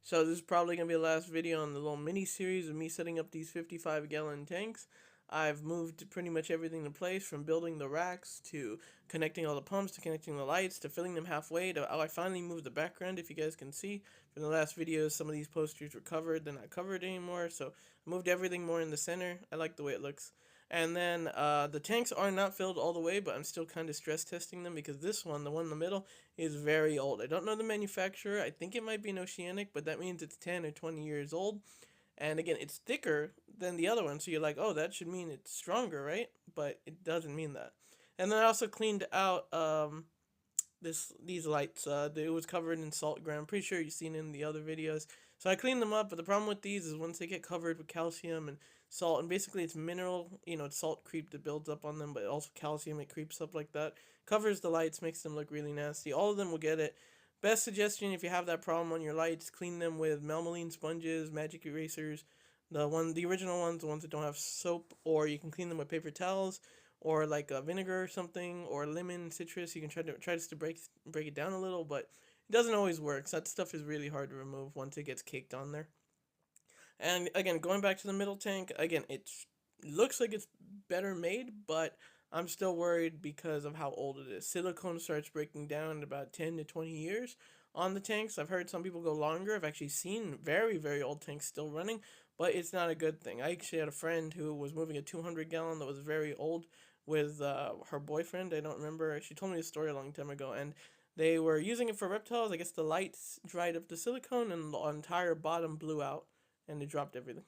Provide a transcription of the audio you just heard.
So this is probably going to be the last video on the little mini series of me setting up these 55-gallon tanks. I've moved pretty much everything in place, from building the racks to connecting all the pumps to connecting the lights to filling them halfway to I finally moved the background. If you guys can see from the last videos, some of these posters were covered, they're not covered anymore, so I moved everything more in the center. I like the way it looks. And then the tanks are not filled all the way, but I'm still kind of stress testing them because this one, the one in the middle, is very old. I don't know the manufacturer. I think it might be an Oceanic, but that means it's 10 or 20 years old. And again, it's thicker than the other one, so you're like, oh, that should mean it's stronger, right? But it doesn't mean that. And then I also cleaned out these lights. It was covered in salt grime. I'm pretty sure you've seen it in the other videos. So I cleaned them up, but the problem with these is once they get covered with calcium and salt, and basically it's mineral, it's salt creep that builds up on them, but also calcium, it creeps up like that. Covers the lights, makes them look really nasty. All of them will get it. Best suggestion, if you have that problem on your lights, clean them with Melmeline sponges, magic erasers, the original ones, the ones that don't have soap, or you can clean them with paper towels, or like a vinegar or something, or lemon, citrus. You can try just to break it down a little, but it doesn't always work. So that stuff is really hard to remove once it gets caked on there. And again, going back to the middle tank, again, it looks like it's better made, but I'm still worried because of how old it is. Silicone starts breaking down in about 10 to 20 years on the tanks. I've heard some people go longer. I've actually seen very, very old tanks still running, but it's not a good thing. I actually had a friend who was moving a 200-gallon that was very old with her boyfriend. I don't remember. She told me a story a long time ago, and they were using it for reptiles. I guess the lights dried up the silicone, and the entire bottom blew out, and it dropped everything.